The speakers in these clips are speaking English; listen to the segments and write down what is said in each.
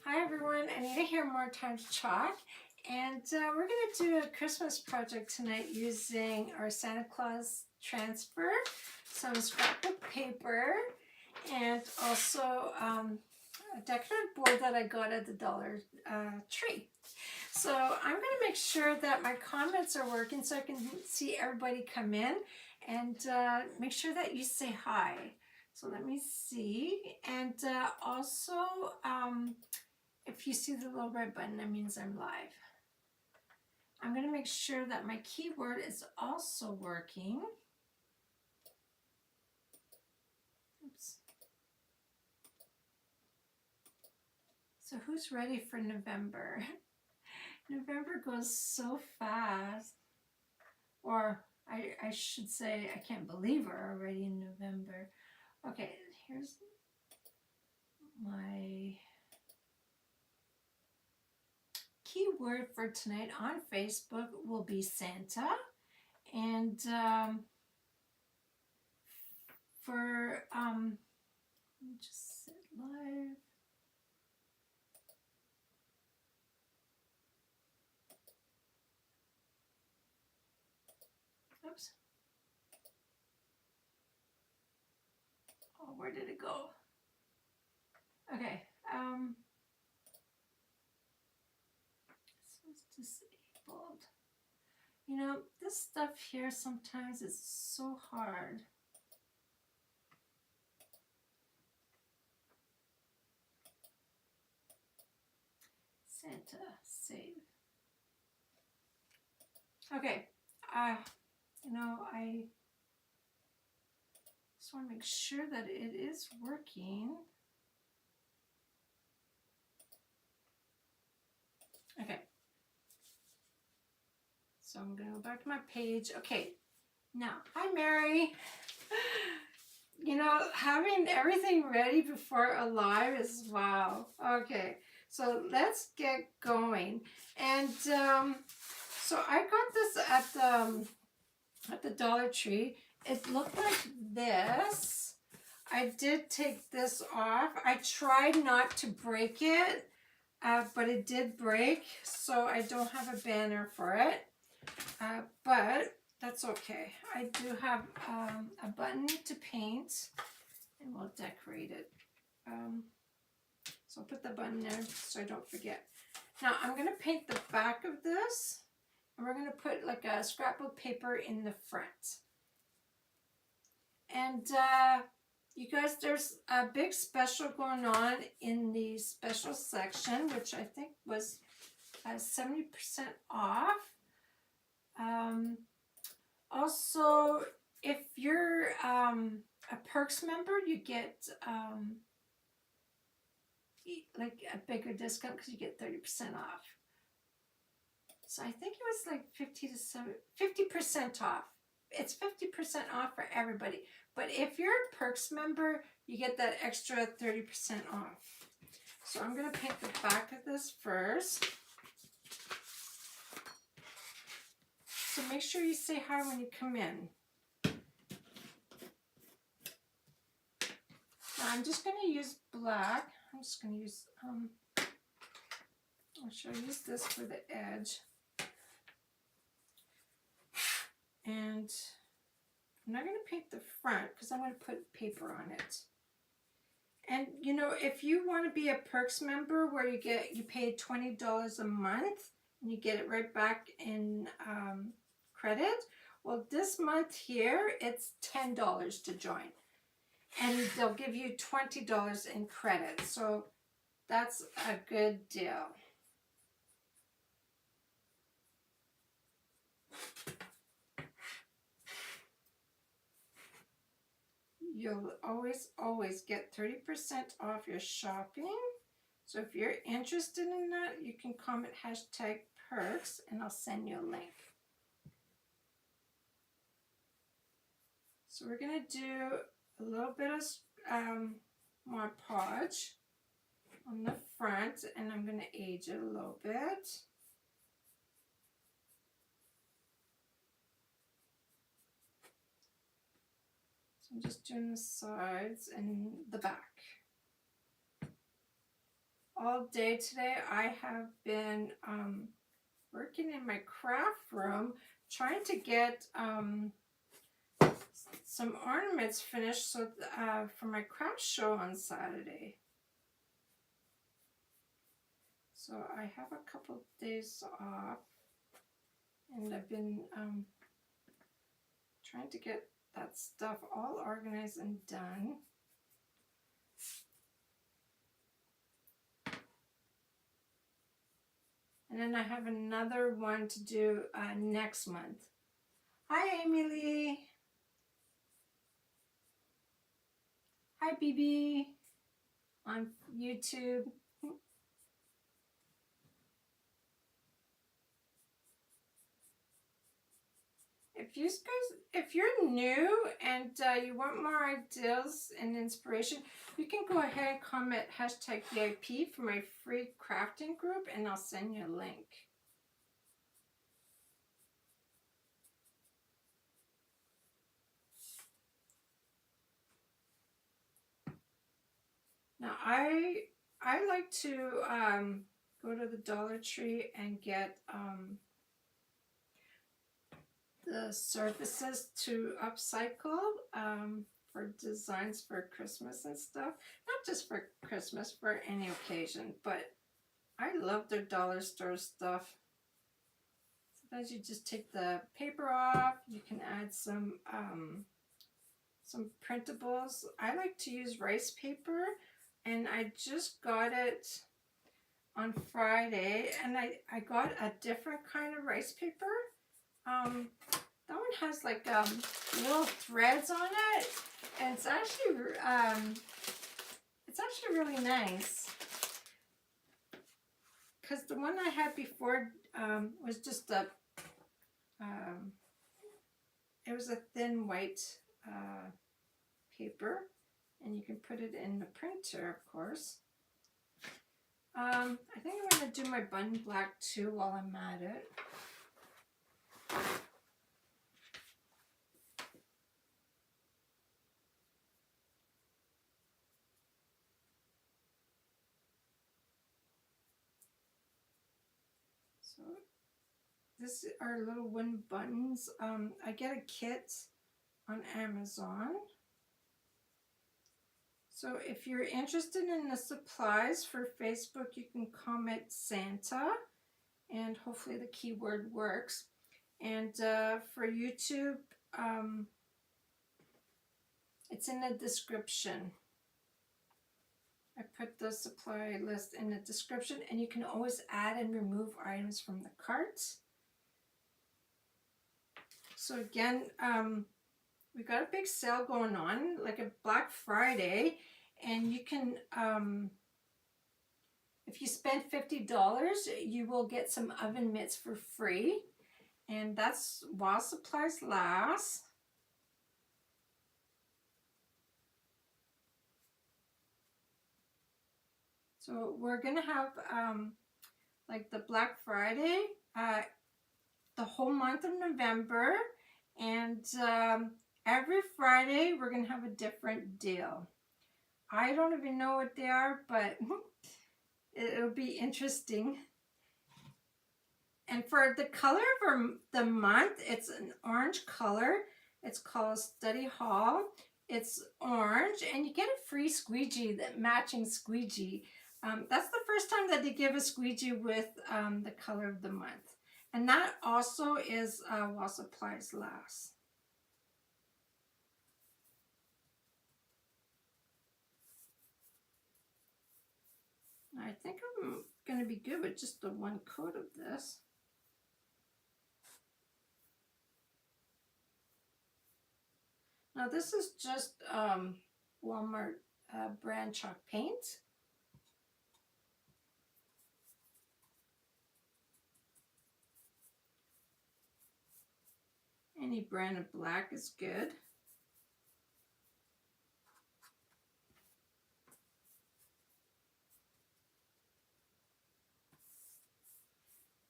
Hi everyone, Anita here, More Time to Chalk, and we're going to do a Christmas project tonight using our Santa Claus transfer, some scrapbook paper, and also a decorative board that I got at the Dollar Tree. So I'm going to make sure that my comments are working so I can see everybody come in, and make sure that you say hi. So let me see, and also if you see the little red button, that means I'm live. I'm going to make sure that my keyboard is also working. Oops. So who's ready for November? November goes so fast. Or I should say, I can't believe we're already in November. Okay, here's my keyword for tonight on Facebook will be Santa. And for let me just set live. Oops. Oh, where did it go? Okay. So it's disabled. You know, this stuff here sometimes is so hard. Santa, save. Okay. You know, I just want to make sure that it is working. Okay. So I'm going to go back to my page. Okay. Now, hi, Mary. You know, having everything ready before a live is wow. Okay, so let's get going. And so I got this at the Dollar Tree. It looked like this. I did take this off. I tried not to break it, but it did break, so I don't have a banner for it. But that's okay. I do have a button to paint, and we'll decorate it. So I'll put the button there so I don't forget. Now I'm going to paint the back of this, and we're going to put like a scrapbook paper in the front. And you guys, there's a big special going on in the special section, which I think was 70% off. Also, if you're a Perks member, you get like a bigger discount because you get 30% off. So I think it was like 50% off. It's 50% off for everybody. But if you're a Perks member, you get that extra 30% off. So I'm going to paint the back of this first. So make sure you say hi when you come in. Now I'm just going to use black. I'm just going to use, I should use this for the edge. And I'm not going to paint the front because I'm going to put paper on it. And you know, if you want to be a Perks member where you pay $20 a month and you get it right back in credit, well, this month here it's $10 to join, and they'll give you $20 in credit. So that's a good deal. You'll always get 30% off your shopping. So if you're interested in that, you can comment #perks and I'll send you a link. So we're going to do a little bit of Mod Podge on the front, and I'm going to age it a little bit. So I'm just doing the sides and the back. all day today. I have been working in my craft room, trying to get some ornaments finished so for my craft show on Saturday. So I have a couple days off, and I've been trying to get that stuff all organized and done. And then I have another one to do next month. Hi, Emily. Hi, BB on YouTube. If you're new and you want more ideas and inspiration, you can go ahead and comment #VIP for my free crafting group, and I'll send you a link. Now I like to go to the Dollar Tree and get the surfaces to upcycle for designs for Christmas and stuff. Not just for Christmas, for any occasion, but I love their dollar store stuff. Sometimes you just take the paper off. You can add some printables. I like to use rice paper, and I just got it on Friday, and I got a different kind of rice paper. That one has like little threads on it, and it's actually really nice. Because the one I had before was just it was a thin white paper, and you can put it in the printer, of course. I think I'm going to do my button black too while I'm at it. So this are little wooden buttons. I get a kit on Amazon. So if you're interested in the supplies for Facebook, you can comment Santa, and hopefully the keyword works. And for YouTube, it's in the description. I put the supply list in the description, and you can always add and remove items from the cart. So again, we got a big sale going on, like a Black Friday, and you can, if you spend $50, you will get some oven mitts for free, and that's while supplies last. So we're gonna have like the Black Friday the whole month of November, and every Friday we're gonna have a different deal. I don't even know what they are, but it'll be interesting. And for the color for the month, it's an orange color. It's called Study Hall. It's orange, and you get a free squeegee, that matching squeegee. That's the first time that they give a squeegee with the color of the month. And that also is while supplies last. I think I'm going to be good with just the one coat of this. Now this is just Walmart brand chalk paint. Any brand of black is good.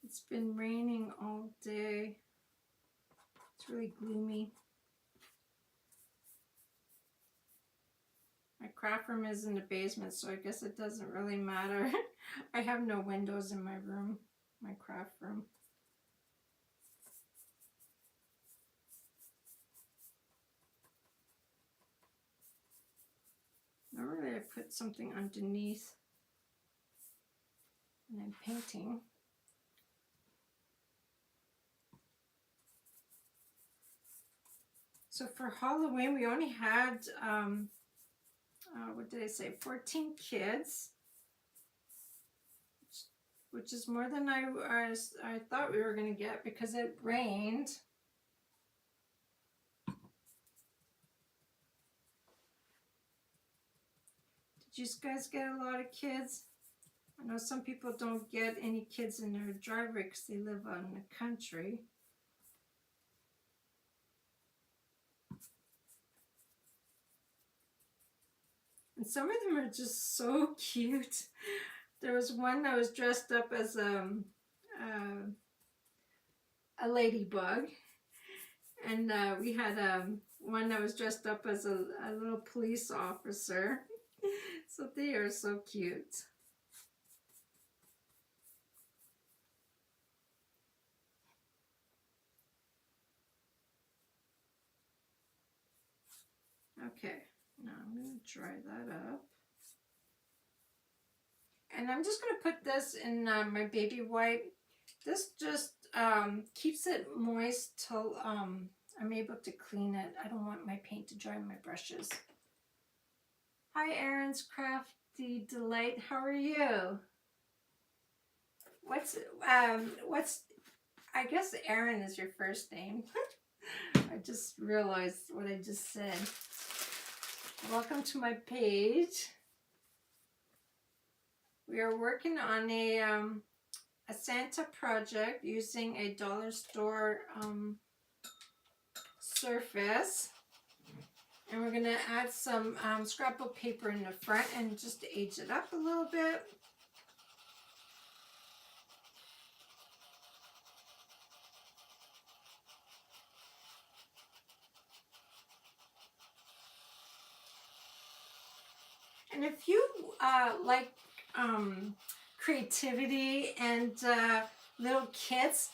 It's been raining all day. It's really gloomy. My craft room is in the basement, so I guess it doesn't really matter. I have no windows in my room, my craft room. Normally I put something underneath when I'm painting. So for Halloween, we only had, what did I say, 14 kids, which is more than I thought we were going to get because it rained. Did you guys get a lot of kids? I know some people don't get any kids in their driveway because they live out in the country. And some of them are just so cute. There was one that was dressed up as a ladybug. And we had one that was dressed up as a little police officer. So they are so cute. Okay, now I'm going to dry that up. And I'm just going to put this in my baby white. This just keeps it moist till I'm able to clean it. I don't want my paint to dry on my brushes. Hi, Erin's Crafty Delight. How are you? What's I guess Erin is your first name. I just realized what I just said. Welcome to my page. We are working on a Santa project using a dollar store surface. And we're going to add some scrapbook paper in the front and just to age it up a little bit. And if you like creativity and little kits,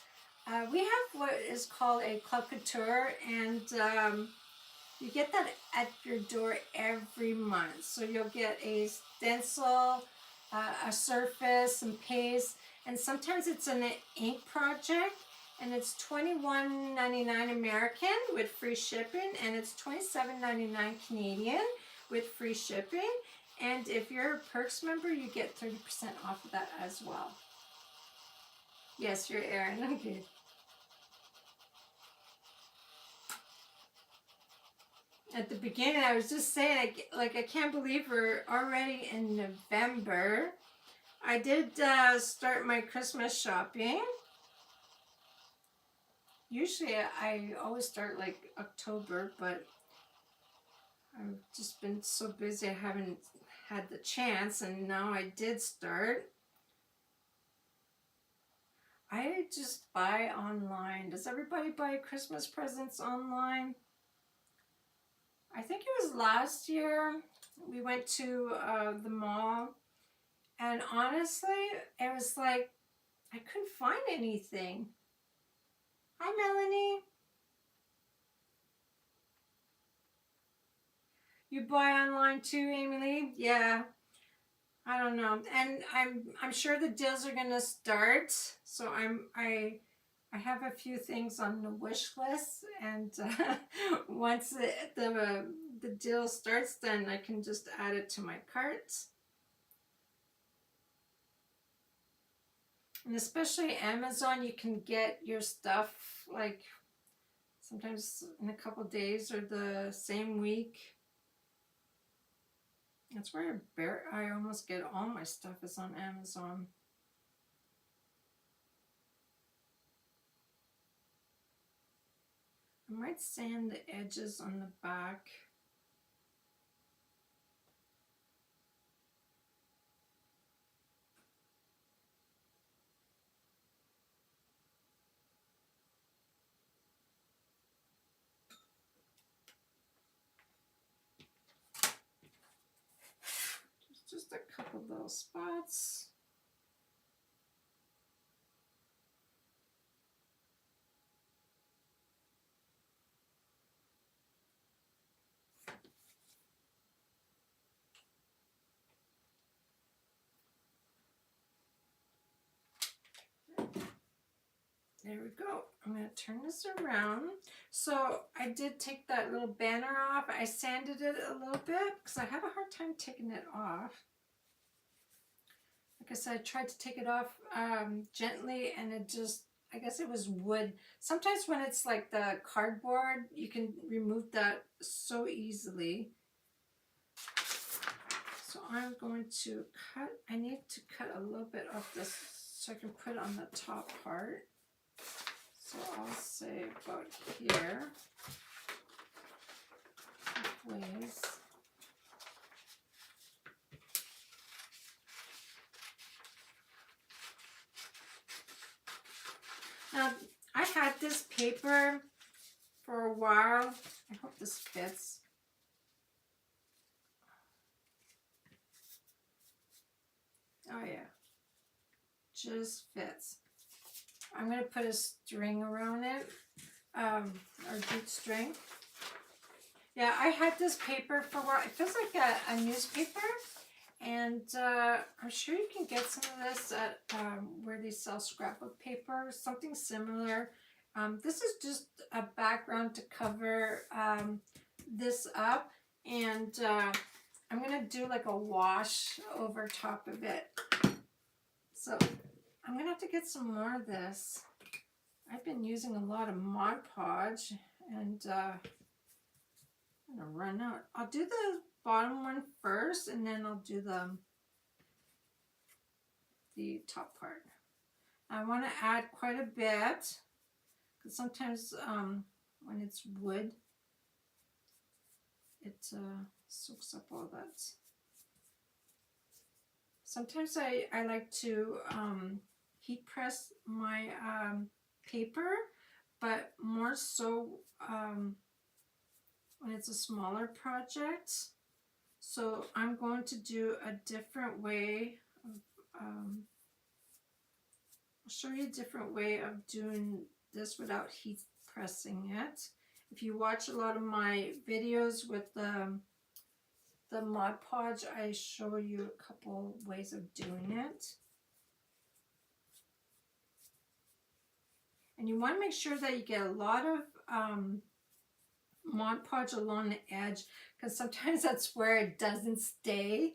we have what is called a Club Couture, and you get that at your door every month. So you'll get a stencil, a surface, some paste, and sometimes it's an ink project, and it's $21.99 American with free shipping, and it's $27.99 Canadian with free shipping. And if you're a Perks member, you get 30% off of that as well. Yes, you're Erin. Okay. At the beginning, I was just saying, I can't believe we're already in November. I did start my Christmas shopping. Usually, I always start like October, but I've just been so busy I haven't had the chance, and now I did start. I just buy online. Does everybody buy Christmas presents online? I think it was last year we went to the mall, and honestly it was like I couldn't find anything. Hi, Melanie. You buy online too, Emily? Yeah. I don't know, and I'm sure the deals are gonna start. So I have a few things on the wish list, and once the deal starts, then I can just add it to my cart. And especially Amazon, you can get your stuff like sometimes in a couple days or the same week. That's where I almost get all my stuff is on Amazon. I might sand the edges on the back. couple little spots. There we go. I'm going to turn this around. So I did take that little banner off. I sanded it a little bit because I have a hard time taking it off. Like I said, I tried to take it off gently, and it just, I guess it was wood. Sometimes when it's like the cardboard, you can remove that so easily. So I'm going to cut, I need to cut a little bit of this so I can put it on the top part. So I'll say about here, ways. Now, I had this paper for a while. I hope this fits. Oh yeah, just fits. I'm going to put a string around it, or jute string. Yeah, I had this paper for a while. It feels like a newspaper, and I'm sure you can get some of this at where they sell scrapbook paper, something similar. This is just a background to cover this up, and I'm going to do like a wash over top of it. So I'm going to have to get some more of this. I've been using a lot of Mod Podge, and I'm going to run out. I'll do the bottom one first, and then I'll do the top part. I want to add quite a bit, because sometimes when it's wood, it soaks up all that. Sometimes I like to heat press my paper, but more so when it's a smaller project. So I'm going to do a different way of, I'll show you a different way of doing this without heat pressing it. If you watch a lot of my videos with the Mod Podge, I show you a couple ways of doing it. And you want to make sure that you get a lot of Mod Podge along the edge, because sometimes that's where it doesn't stay.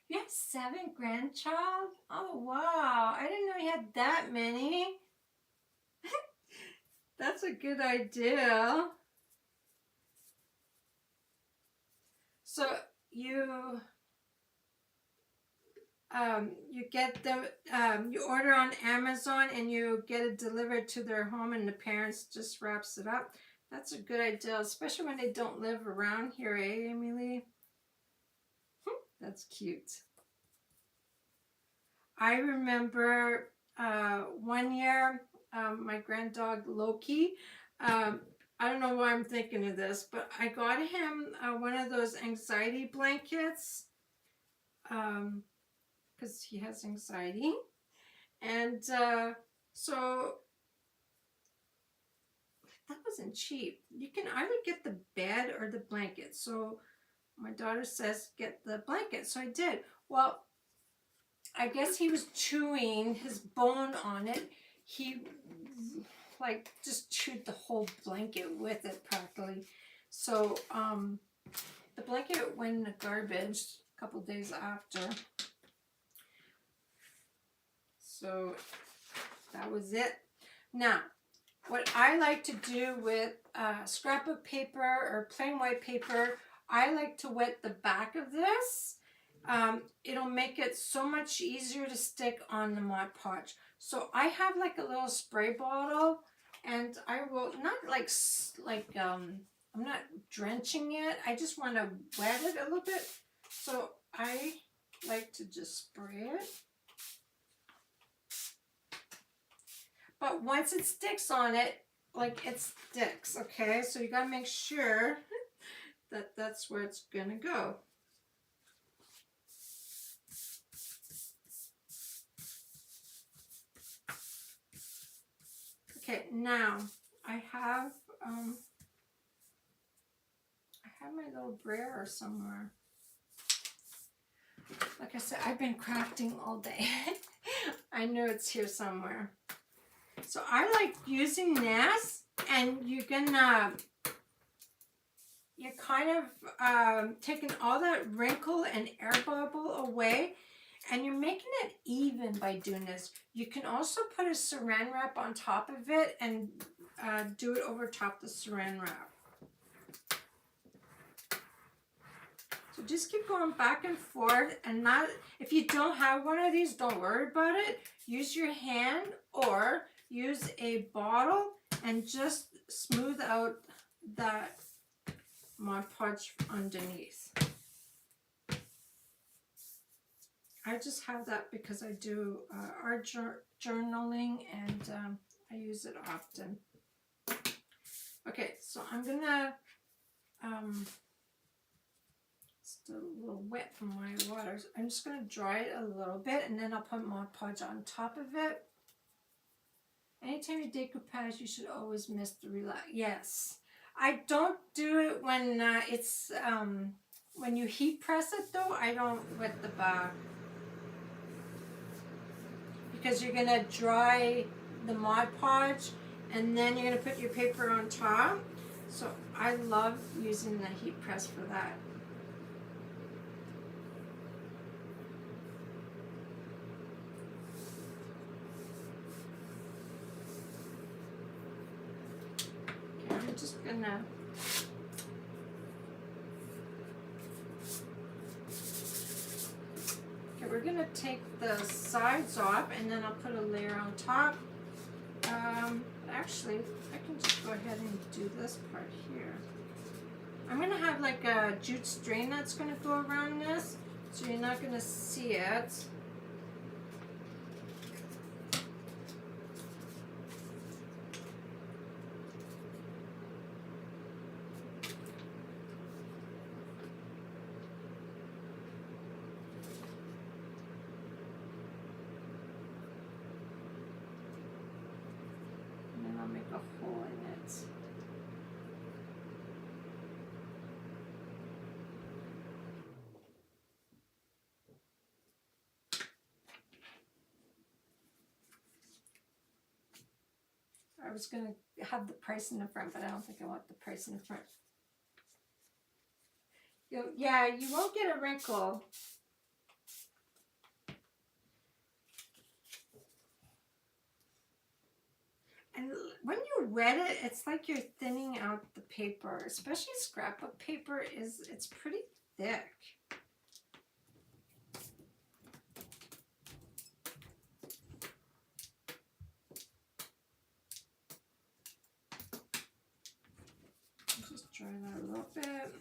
You have 7 grandchild? Oh wow, I didn't know you had that many. That's a good idea. So you get them, you order on Amazon and you get it delivered to their home, and the parents just wraps it up. That's a good idea, especially when they don't live around here, eh, Emily? That's cute. I remember one year, my granddog Loki, I don't know why I'm thinking of this, but I got him one of those anxiety blankets, because he has anxiety. And so that wasn't cheap. You can either get the bed or the blanket. So my daughter says, get the blanket. So I did. Well, I guess he was chewing his bone on it. He like just chewed the whole blanket with it practically. So the blanket went in the garbage a couple days after. So that was it. Now, what I like to do with scrapbook paper or plain white paper, I like to wet the back of this. It'll make it so much easier to stick on the Mod Podge. So I have like a little spray bottle, and I will not I'm not drenching it. I just want to wet it a little bit. So I like to just spray it. But once it sticks on it, like it sticks, okay? So you gotta make sure that that's where it's gonna go. Okay, now I have my little brayer somewhere. Like I said, I've been crafting all day. I know it's here somewhere. So I like using this, and you're kind of taking all that wrinkle and air bubble away, and you're making it even by doing this. You can also put a saran wrap on top of it and do it over top the saran wrap. So just keep going back and forth, and not, if you don't have one of these, don't worry about it. Use your hand or use a bottle and just smooth out that Mod Podge underneath. I just have that because I do art journaling, and I use it often. Okay, so I'm gonna still a little wet from my water. I'm just going to dry it a little bit, and then I'll put Mod Podge on top of it. Anytime you decoupage, you should always mist the relax. Yes, I don't do it when it's when you heat press it though. I don't wet the back because you're going to dry the Mod Podge, and then you're going to put your paper on top. So I love using the heat press for that. I'm just gonna we're gonna take the sides off, and then I'll put a layer on top. Actually, I can just go ahead and do this part here. I'm gonna have like a jute string that's gonna go around this, so you're not gonna see it. Make a hole in it. I was going to have the price in the front, but I don't think I want the price in the front. Yeah, you won't get a wrinkle. And when you wet it, it's like you're thinning out the paper, especially scrapbook paper it's pretty thick. Just dry that a little bit.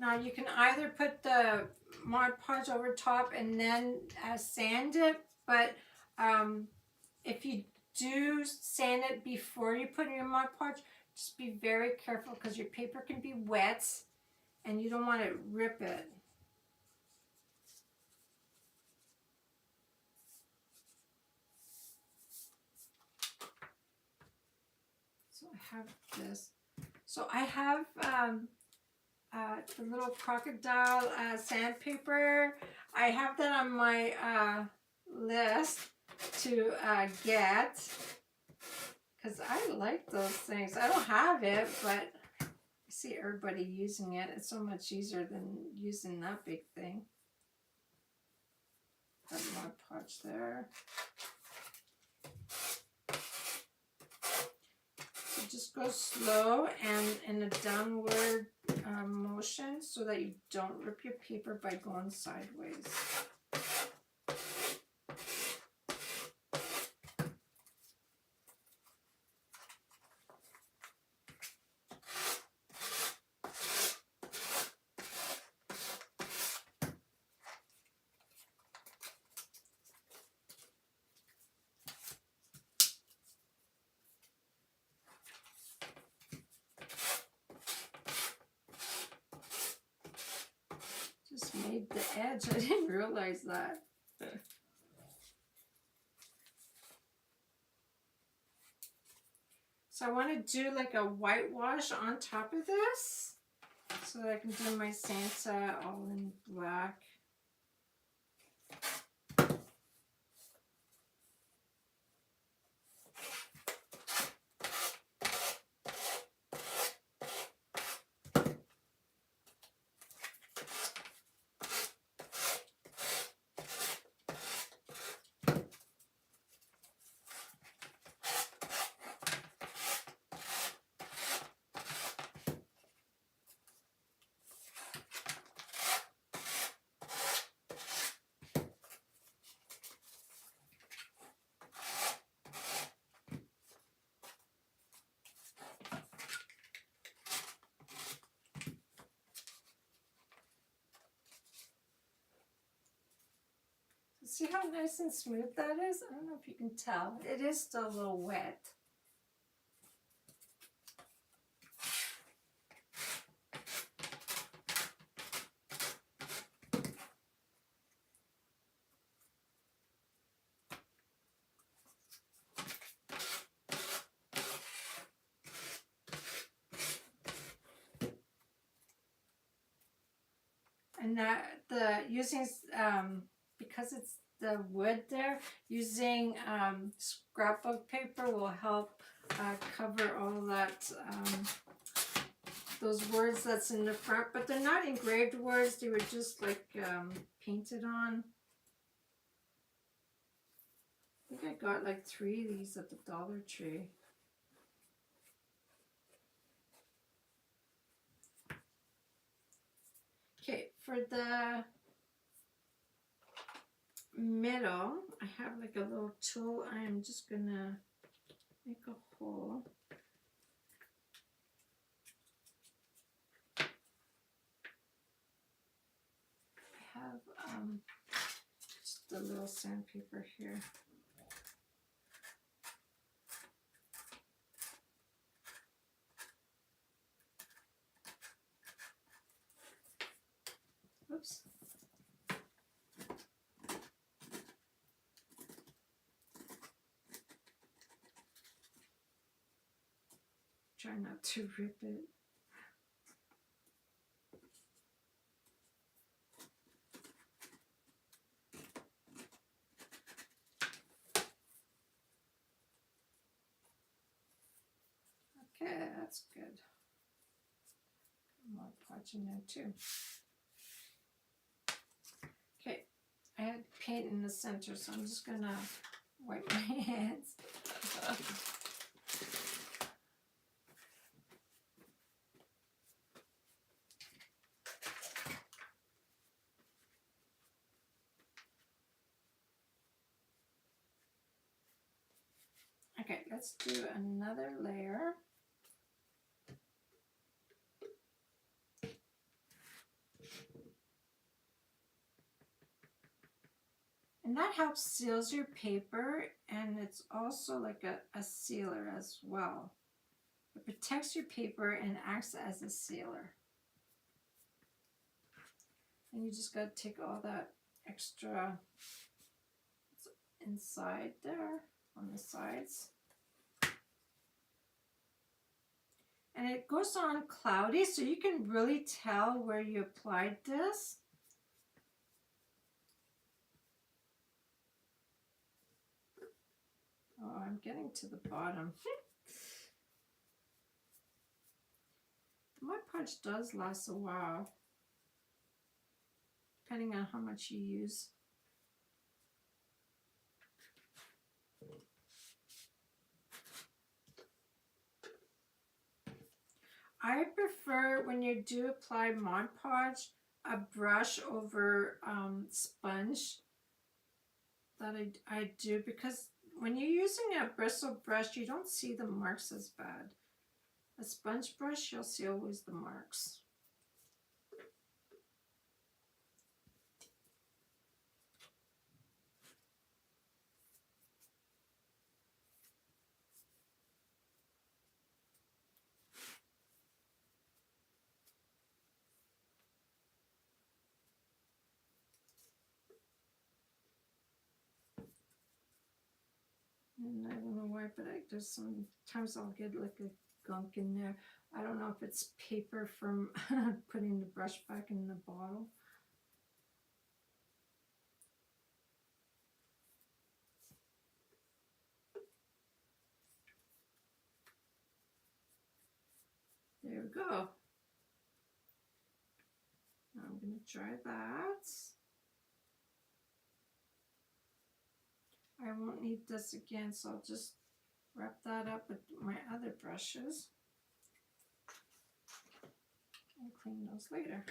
Now you can either put the Mod Podge over top and then sand it, but if you do sand it before you put in your Mod Podge, just be very careful because your paper can be wet and you don't want to rip it. So I have this. So I have the little crocodile sandpaper. I have that on my list to get, because I like those things. I don't have it, but I see everybody using it. It's so much easier than using that big thing. Got Mod Podge there. So just go slow and in a downward motion so that you don't rip your paper by going sideways. made the edge. I didn't realize that. So I want to do like a whitewash on top of this so that I can do my Santa all in black. See how nice and smooth that is? I don't know if you can tell. It is still a little wet. And that using because it's the wood there, using scrapbook paper will help cover all that those words that's in the front, but they're not engraved words. They were just like painted on. I think I got like 3 of these at the Dollar Tree. Okay, for the middle, I have like a little tool. I'm just gonna make a hole. I have just a little sandpaper here. Oops. Try not to rip it. Okay, that's good. More parts in there too. Okay, I had paint in the center, so I'm just gonna wipe my hands. Okay, let's do another layer. And that helps seals your paper, and it's also like a sealer as well. It protects your paper and acts as a sealer. And you just got to take all that extra inside there on the sides. And it goes on cloudy, so you can really tell where you applied this. Oh, I'm getting to the bottom. My punch does last a while, depending on how much you use. I prefer, when you do apply Mod Podge, a brush over sponge that I do, because when you're using a bristle brush, you don't see the marks as bad. A sponge brush, you'll see always the marks. And I don't know why, but there's sometimes I'll get like a gunk in there. I don't know if it's paper from putting the brush back in the bottle. There we go. Now I'm going to try that. I won't need this again, so I'll just wrap that up with my other brushes and clean those later.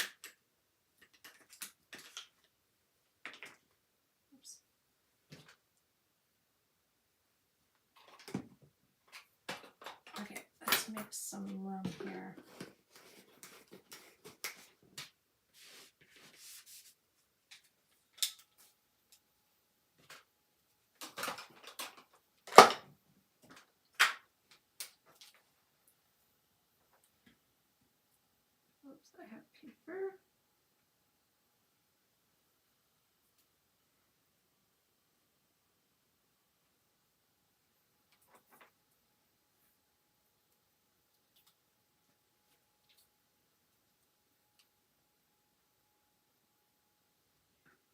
Oops. Okay, let's make some room here. Oops, I have paper.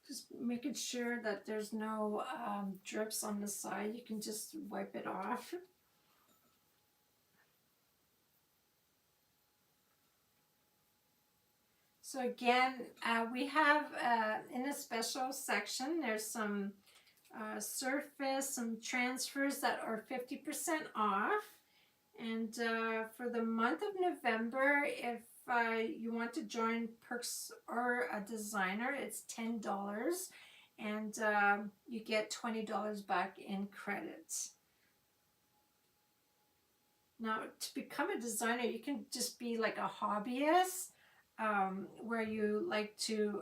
Just making sure that there's no drips on the side. You can just wipe it off. So again, we have in a special section, there's some surface, some transfers that are 50% off. And for the month of November, if you want to join Perks or a designer, it's $10. And you get $20 back in credits. Now, to become a designer, you can just be like a hobbyist, where you like to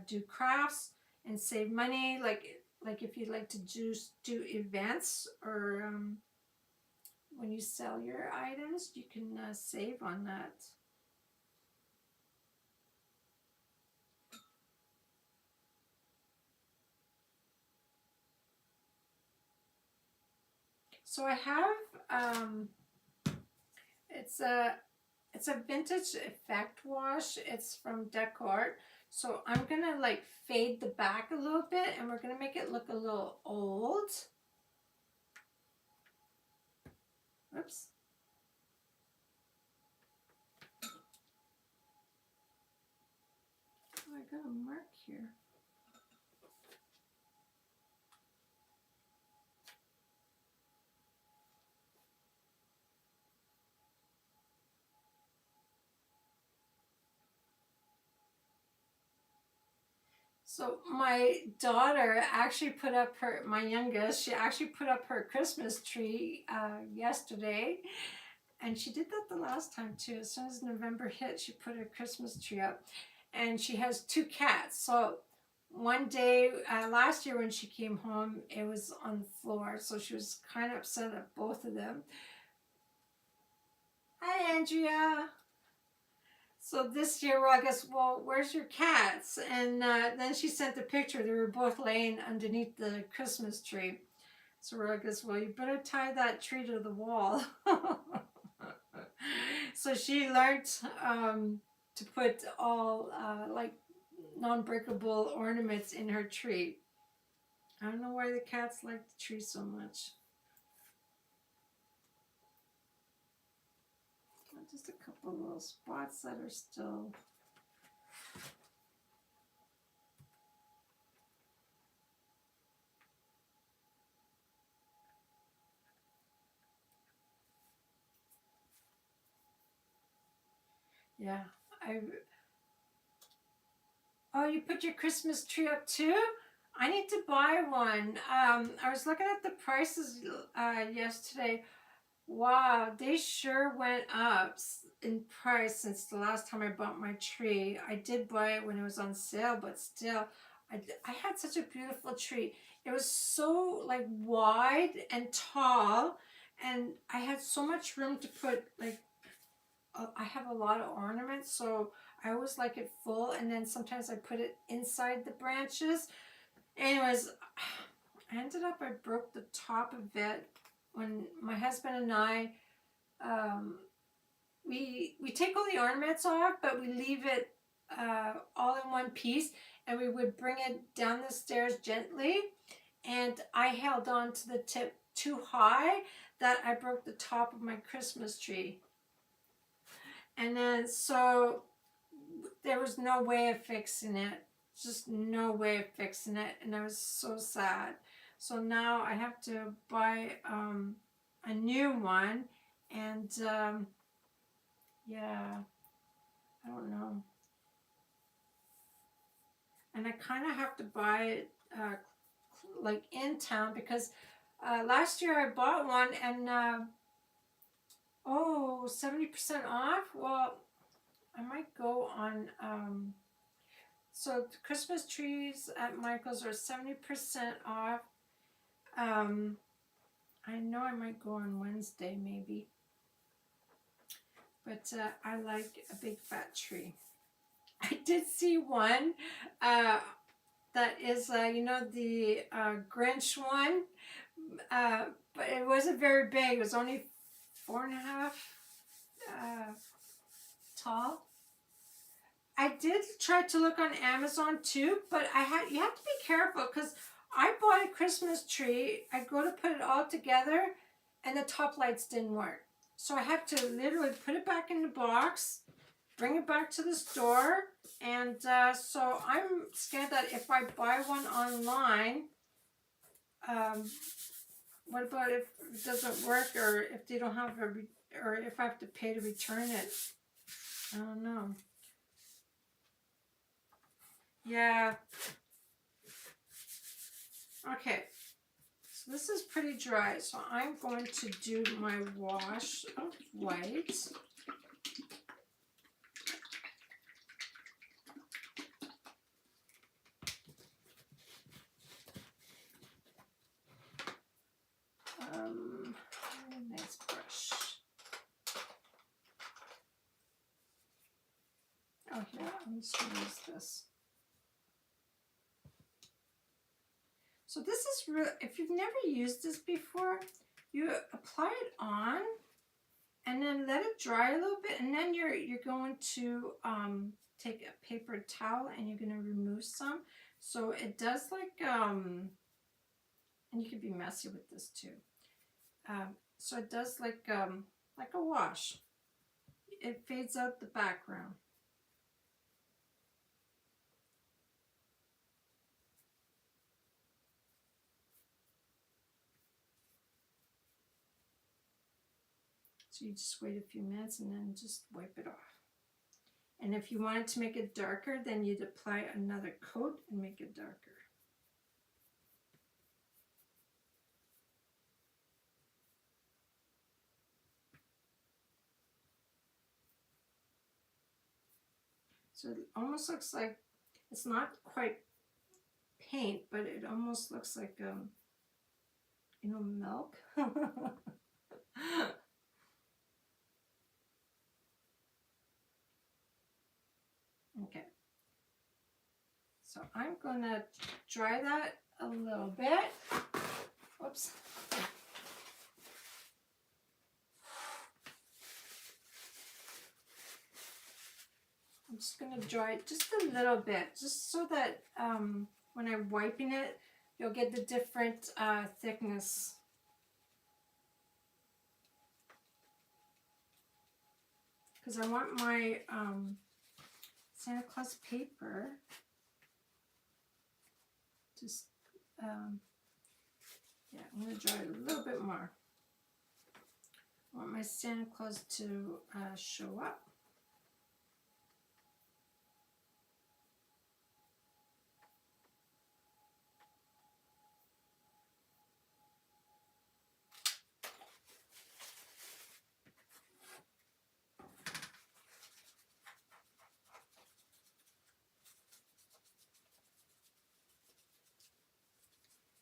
do crafts and save money. Like if you like to do events, or when you sell your items, you can save on that. So I have it's a vintage effect wash. It's from Decoupage. So I'm gonna like fade the back a little bit, and we're gonna make it look a little old. Oops. Oh, I got a mark here. So my daughter actually put up my youngest, she actually put up her Christmas tree yesterday. And she did that the last time too. As soon as November hit, she put her Christmas tree up. And she has 2 cats. So one day, last year when she came home, it was on the floor. So she was kind of upset at both of them. Hi, Andrea. So this year, well, I guess, well, where's your cats? And then she sent the picture. They were both laying underneath the Christmas tree. So we're like, well, you better tie that tree to the wall. So she learned to put all like non-breakable ornaments in her tree. I don't know why the cats like the tree so much. Just a couple of little spots that are still... Yeah, Oh, you put your Christmas tree up too? I need to buy one. I was looking at the prices yesterday. Wow, they sure went up in price since the last time I bought my tree. I did buy it when it was on sale, but still, I had such a beautiful tree. It was so like wide and tall, and I had so much room to put like, I have a lot of ornaments, so I always like it full, and then sometimes I put it inside the branches. Anyways, I broke the top of it. when my husband and I, we take all the ornaments off, but we leave it all in one piece, and we would bring it down the stairs gently, and I held on to the tip too high that I broke the top of my Christmas tree. And then so there was no way of fixing it, just no way of fixing it, and I was so sad. So now I have to buy a new one, and yeah, I don't know. And I kind of have to buy it like in town, because last year I bought one and 70% off. Well, I might go on so the Christmas trees at Michael's are 70% off. I know I might go on Wednesday maybe, but I like a big fat tree. I did see one that is, you know, the Grinch one, but it wasn't very big. It was only 4.5 tall. I did try to look on Amazon too, but you have to be careful, because I bought a Christmas tree. I go to put it all together, and the top lights didn't work. So I have to literally put it back in the box, bring it back to the store, and so I'm scared that if I buy one online, what about if it doesn't work, or if they don't have or if I have to pay to return it? I don't know. Yeah. Okay. So this is pretty dry, so I'm going to do my wash of white. Nice brush. Oh, here, I'm just going to use this. So this is real. If you've never used this before, you apply it on and then let it dry a little bit, and then you're going to take a paper towel and you're going to remove some. So it does like and you can be messy with this too. So it does like a wash. It fades out the background. So you just wait a few minutes and then just wipe it off. And if you wanted to make it darker, then you'd apply another coat and make it darker. So it almost looks like, it's not quite paint, but it almost looks like, you know, milk. Okay. So I'm going to dry that a little bit. Whoops. I'm just going to dry it just a little bit, just so that when I'm wiping it, you'll get the different thickness. Because I want my Santa Claus paper just, yeah, I'm going to dry it a little bit more. I want my Santa Claus to show up.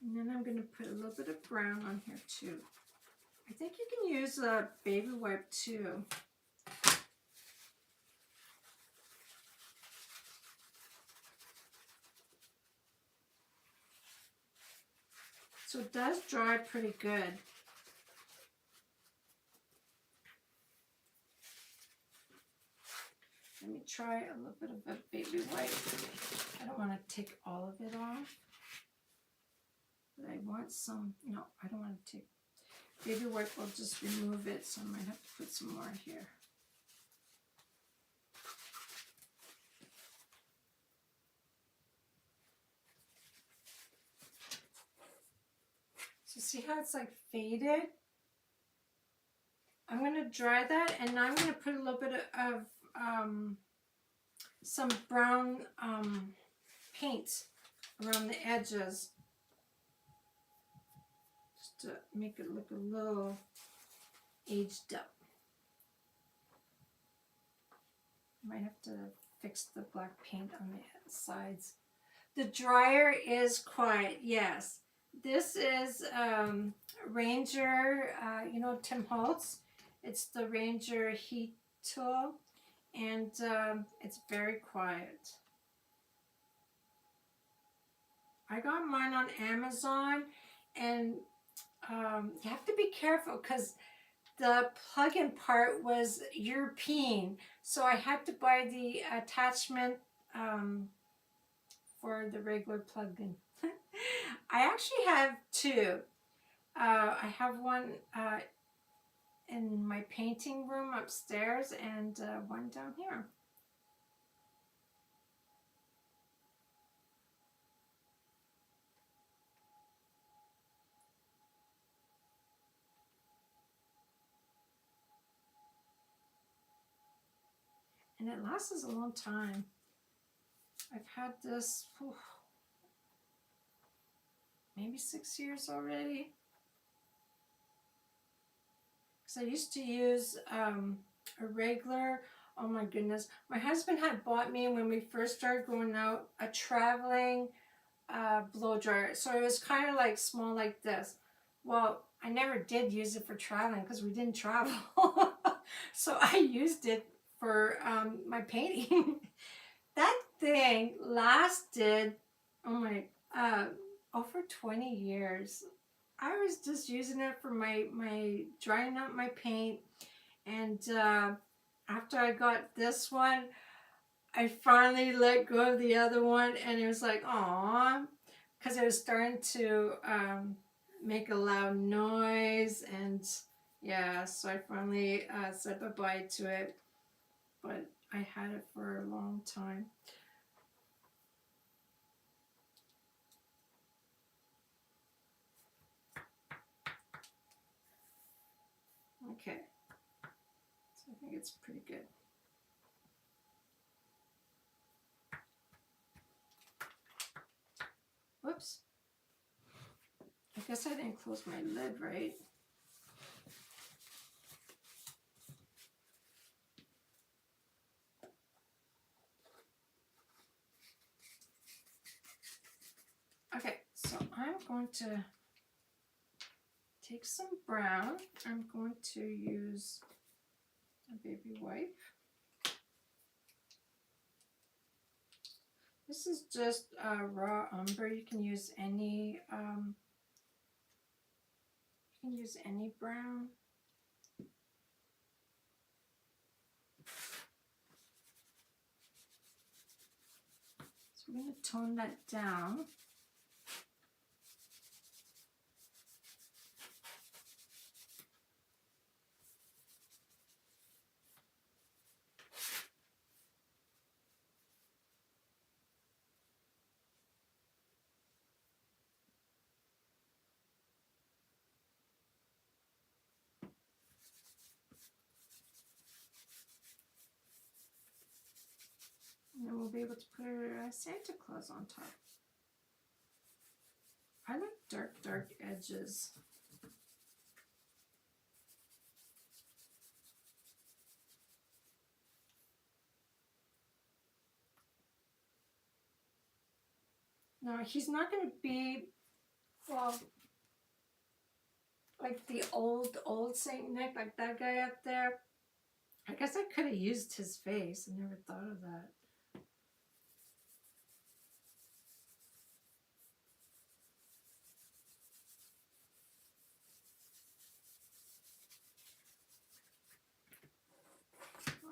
And then I'm going to put a little bit of brown on here too. I think you can use a baby wipe too. So it does dry pretty good. Let me try a little bit of a baby white. I don't want to take all of it off. But I want some, no, I don't want to take, baby white will just remove it, so I might have to put some more here. So see how it's like faded? I'm going to dry that, and now I'm going to put a little bit of some brown paint around the edges, just to make it look a little aged up. Might have to fix the black paint on the sides. The dryer is quiet, yes. This is Ranger, you know Tim Holtz? It's the Ranger heat tool, and it's very quiet. I got mine on Amazon, and you have to be careful because the plug-in part was European, so I had to buy the attachment for the regular plug-in. I actually have two. I have one in my painting room upstairs and one down here. And it lasts a long time. I've had this maybe 6 years already. Because I used to use a regular, oh my goodness. My husband had bought me, when we first started going out, a traveling blow dryer. So it was kind of like small like this. Well, I never did use it for traveling because we didn't travel. So I used it for my painting. That thing lasted, over 20 years. I was just using it for my drying out my paint, and after I got this one, I finally let go of the other one, and it was like, aw, because it was starting to make a loud noise, and yeah, so I finally said bye-bye to it, but I had it for a long time. Okay, so I think it's pretty good. Whoops. I guess I didn't close my lid right. Okay, so I'm going to take some brown. I'm going to use a baby wipe. This is just raw umber. You can use any brown. So we're going to tone that down. And then we'll be able to put Santa Claus on top. I like dark edges. No, he's not going to be, well, like the old Saint Nick, like that guy up there. I guess I could have used his face. I never thought of that.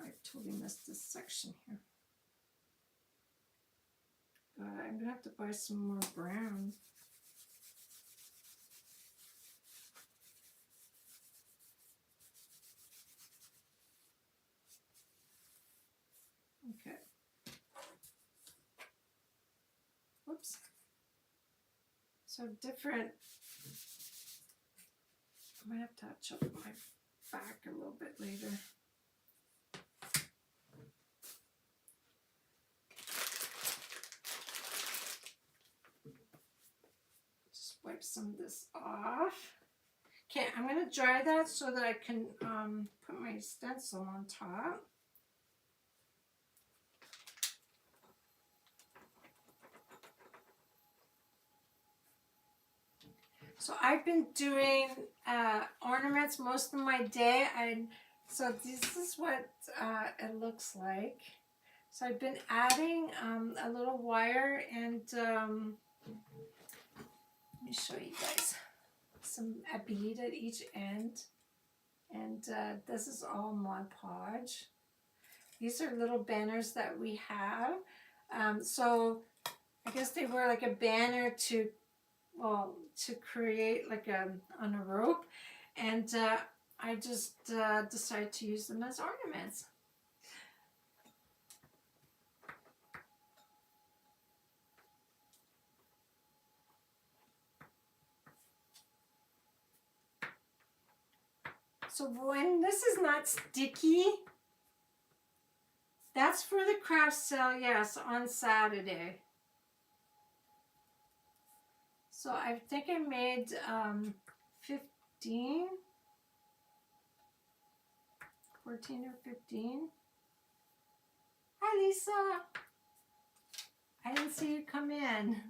I totally missed this section here. I'm gonna have to buy some more brown. Okay. Whoops. So different. I might have to touch up my back a little bit later. Just wipe some of this off. Okay, I'm going to dry that so that I can put my stencil on top. So I've been doing ornaments most of my day. So this is what it looks like. So I've been adding a little wire and let me show you guys a bead at each end. And this is all Mod Podge. These are little banners that we have. So I guess they were like a banner to create like on a rope, and I just decided to use them as ornaments. So when this is not sticky, that's for the craft sale, yes, on Saturday. So I think I made 14 or 15. Hi, Lisa. I didn't see you come in.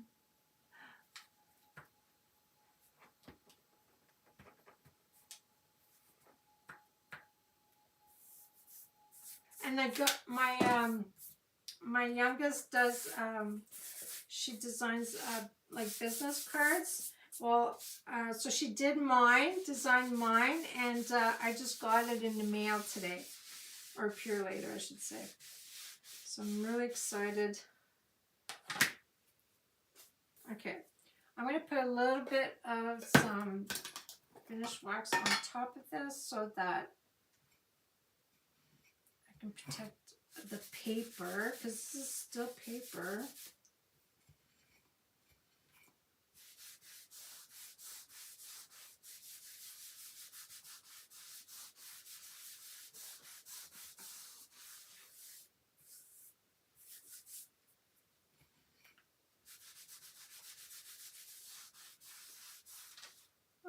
And I got my youngest does she designs like business cards. Well, so she did designed mine, and I just got it in the mail today, or pure later, I should say. So I'm really excited. Okay, I'm going to put a little bit of some finished wax on top of this so that I can protect the paper, because this is still paper.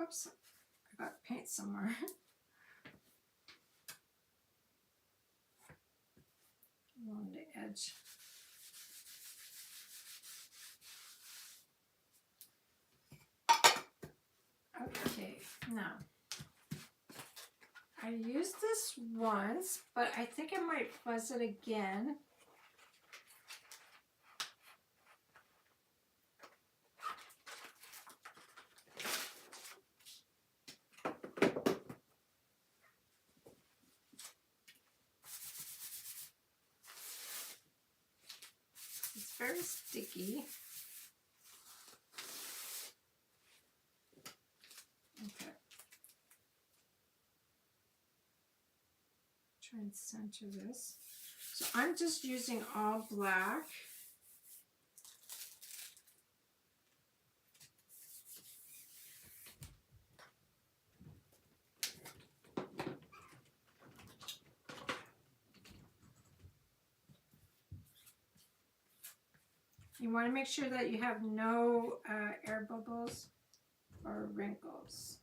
Oops, I got paint somewhere. Along the edge. Okay, now I used this once, but I think I might fuzz it again. It's very sticky. Okay. Try and center this. So I'm just using all black. You want to make sure that you have no air bubbles or wrinkles.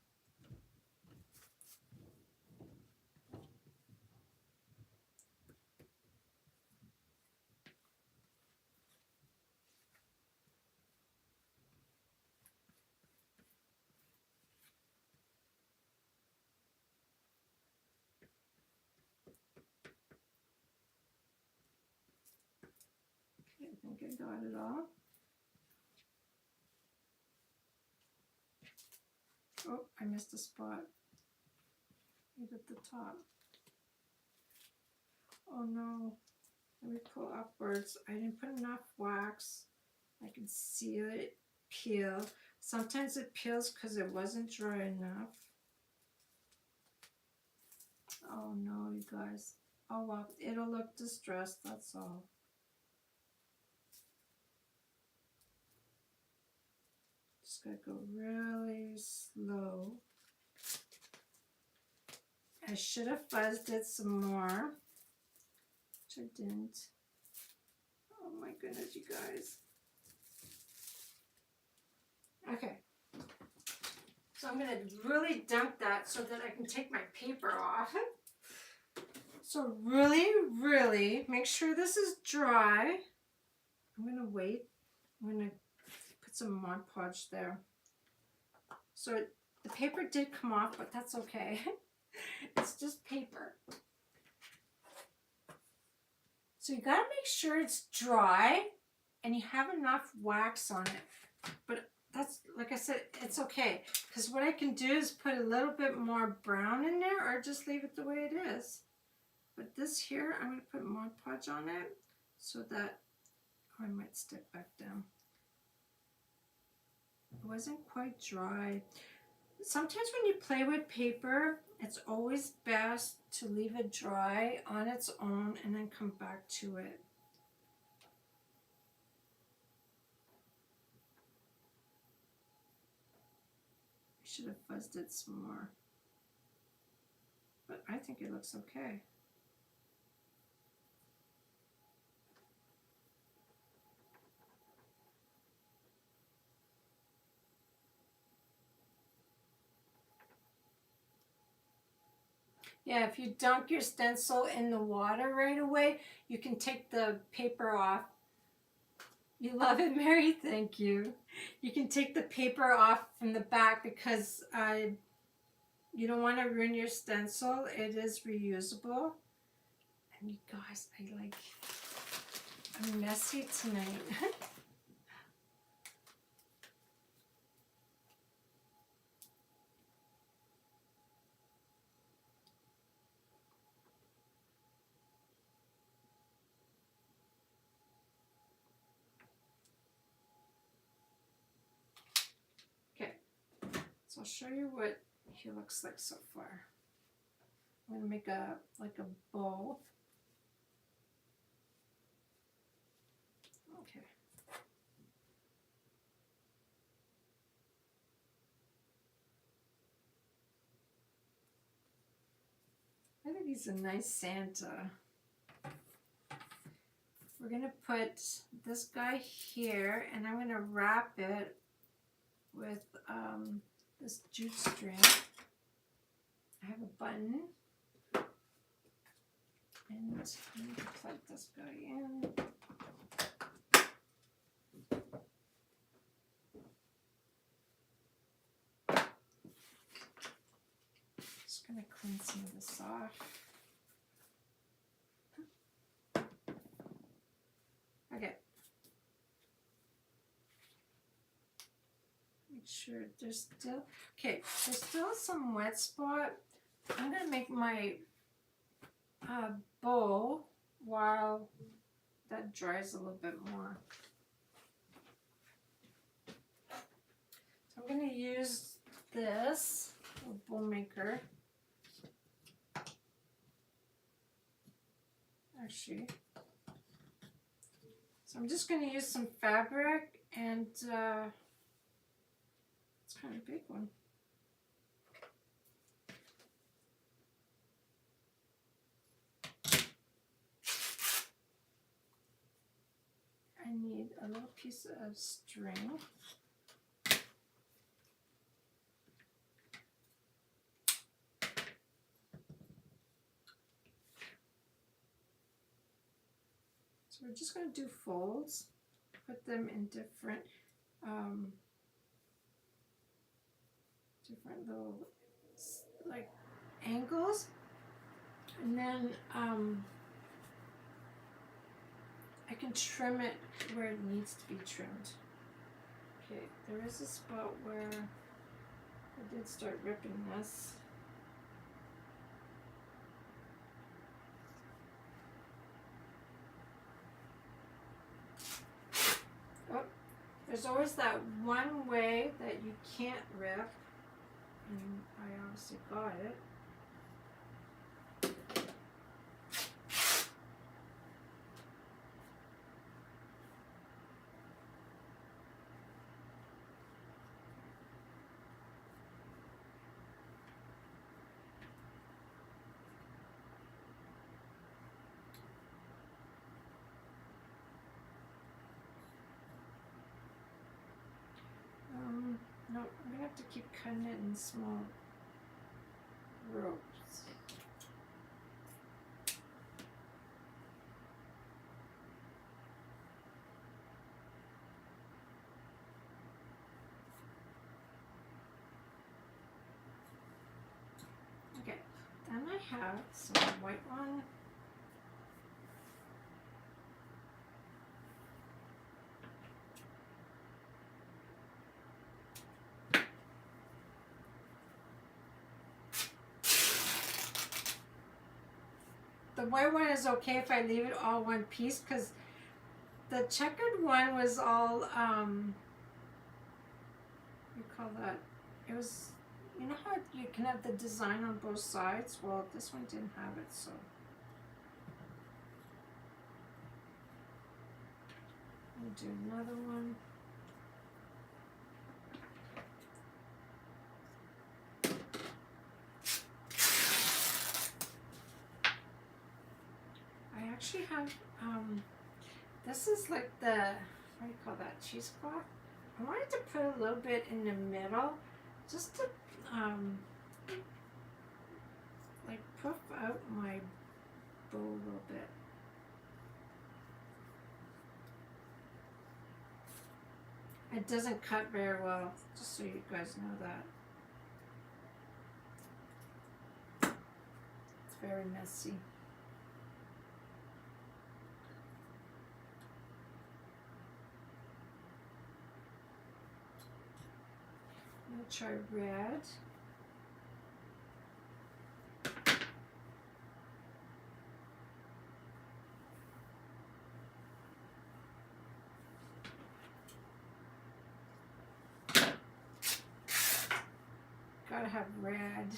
Okay, I think I got it all. Oh, I missed a spot right at the top. Oh no. Let me pull upwards. I didn't put enough wax. I can see it peel. Sometimes it peels because it wasn't dry enough. Oh no, you guys. Oh well, it'll look distressed, that's all. Just gotta go really slow. I should have fuzzed it some more, which I didn't. Oh my goodness, you guys. Okay. So I'm gonna really dunk that so that I can take my paper off. So really make sure this is dry. I'm gonna wait. I'm gonna put some Mod Podge there. So the paper did come off, but that's okay. It's just paper. So you gotta make sure it's dry and you have enough wax on it. But that's, like I said, it's okay. Because what I can do is put a little bit more brown in there or just leave it the way it is. But this here, I'm going to put Mod Podge on it so that, oh, I might stick back down. It wasn't quite dry. Sometimes when you play with paper, it's always best to leave it dry on its own and then come back to it. I should have fuzzed it some more. But I think it looks okay. Yeah, if you dunk your stencil in the water right away, you can take the paper off. You love it, Mary? Thank you. You can take the paper off from the back because you don't want to ruin your stencil. It is reusable. And you guys, I'm messy tonight. Okay, so I'll show you what he looks like so far. I'm gonna make a bow. Okay. I think he's a nice Santa. We're gonna put this guy here, and I'm gonna wrap it with this jute string. I have a button, and I'm gonna plug this guy in. Just gonna clean some of this off. Okay. Make sure there's still, okay, there's still some wet spot. I'm gonna make my bow while that dries a little bit more. So I'm gonna use this bow maker. Actually, so I'm just going to use some fabric, and it's kind of a big one. I need a little piece of string. So we're just going to do folds, put them in different little like angles, and then I can trim it where it needs to be trimmed. Okay, there is a spot where I did start ripping this. there's always that one way that you can't rip, and I obviously got it. No, I'm gonna have to keep cutting it in small ropes. Okay, then I have some white one. The white one is okay if I leave it all one piece, because the checkered one was all, what do you call that? It was, you know how you can have the design on both sides? Well, this one didn't have it, so. I'll do another one. I actually have, this is like the, what do you call that, cheesecloth? I wanted to put a little bit in the middle, just to, like puff out my bow a little bit. It doesn't cut very well, just so you guys know that. It's very messy. I'm gonna try red. Gotta have red.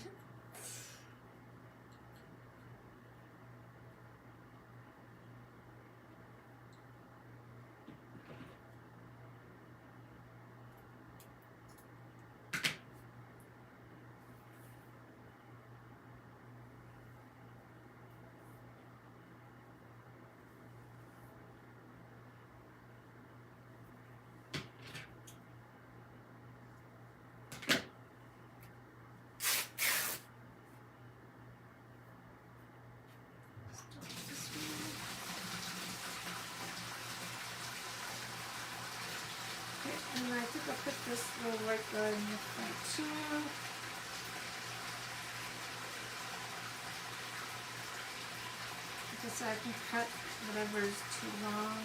And I think I'll put this little white guy in the front too. Because I can cut whatever is too long.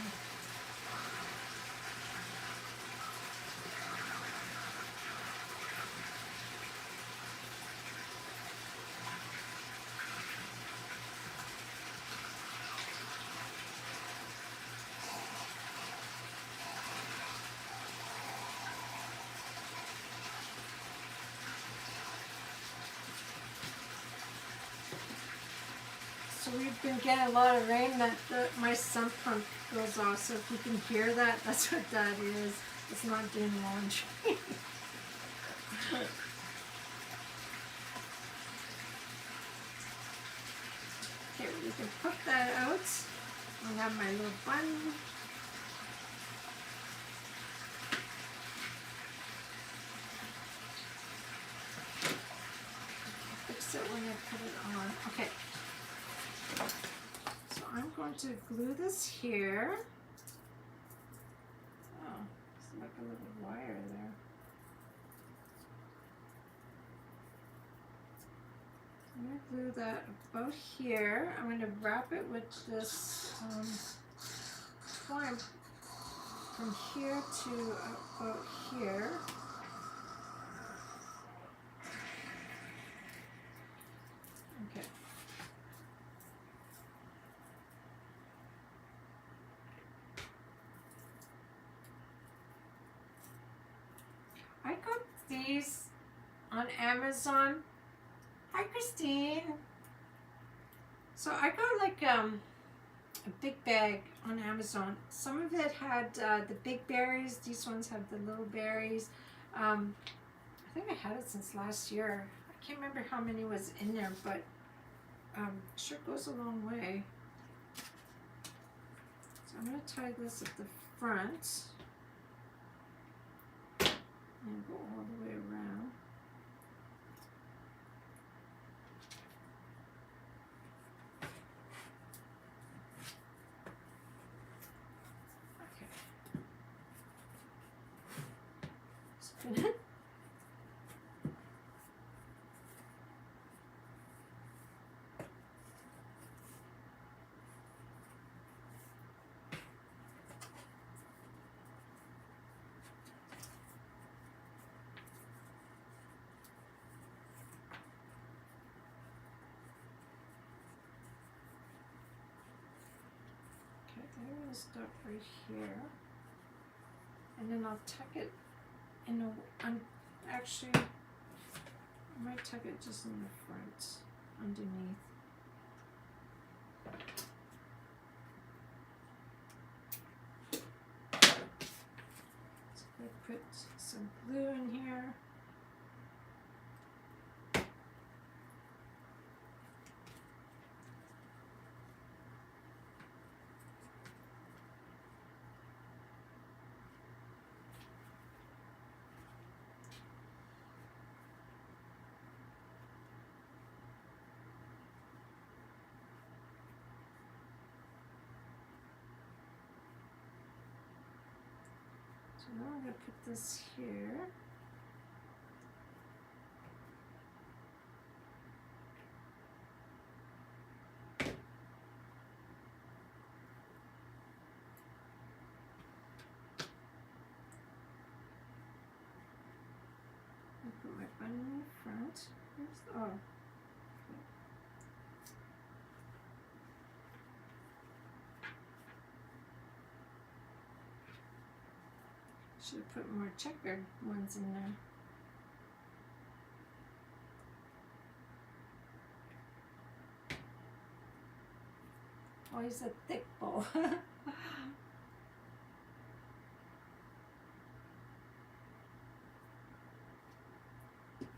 So we've been getting a lot of rain that my sump pump goes off. So if you can hear that, that's what that is. It's not doing laundry. Okay, we can put that out. I have my little bun. Fix it when I put it on. Okay. So I'm going to glue this here. Oh, it's like a little wire there. I'm going to glue that about here. I'm going to wrap it with this twine from here to about here. Okay. I got these on Amazon. Hi, Christine. So I got like a big bag on Amazon. Some of it had the big berries. These ones have the little berries. I think I had it since last year. I can't remember how many was in there, but sure goes a long way. So I'm going to tie this at the front and go all the way around. Okay. Spin it. I'm going to start right here, and then I'll tuck it in a, actually, I might tuck it just in the front, underneath. So I put some glue in here. So now I'm going to put this here. I put my button in the front. Oh. Should have put more checkered ones in there. Oh, he's a thick bow. Okay,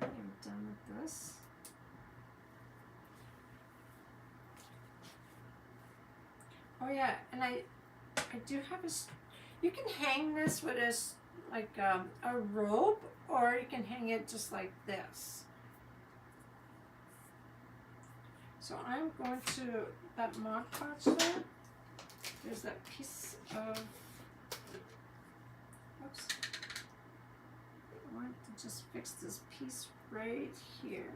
I'm done with this. Oh yeah, and I do have a. You can hang this with like a rope, or you can hang it just like this. So I'm going to, that Mod Podge there, there's that piece of, oops, I want to just fix this piece right here.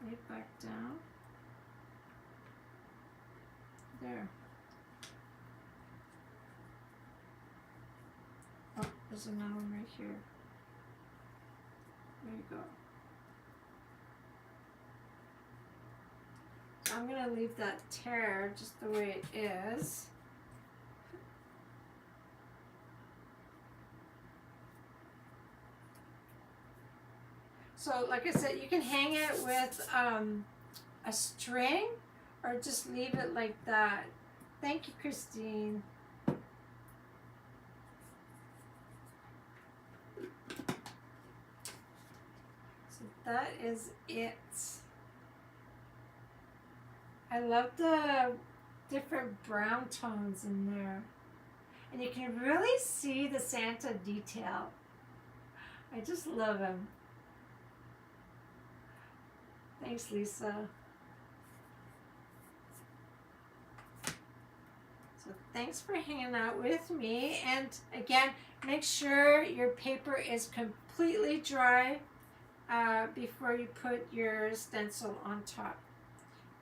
Lay it back down. There. Oh, there's another one right here. There you go. I'm going to leave that tear just the way it is. So like I said, you can hang it with a string or just leave it like that. Thank you, Christine. So that is it. I love the different brown tones in there. And you can really see the Santa detail. I just love him. Thanks, Lisa. So thanks for hanging out with me. And again, make sure your paper is completely dry before you put your stencil on top.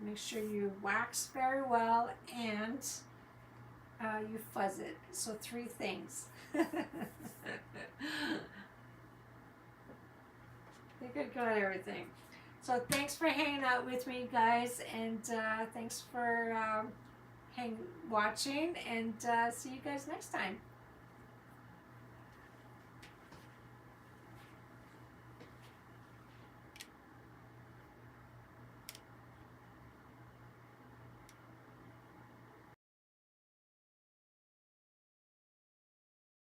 Make sure you wax very well and you fuzz it. So 3 things. I think I got everything. So thanks for hanging out with me, guys, and thanks for watching, and see you guys next time.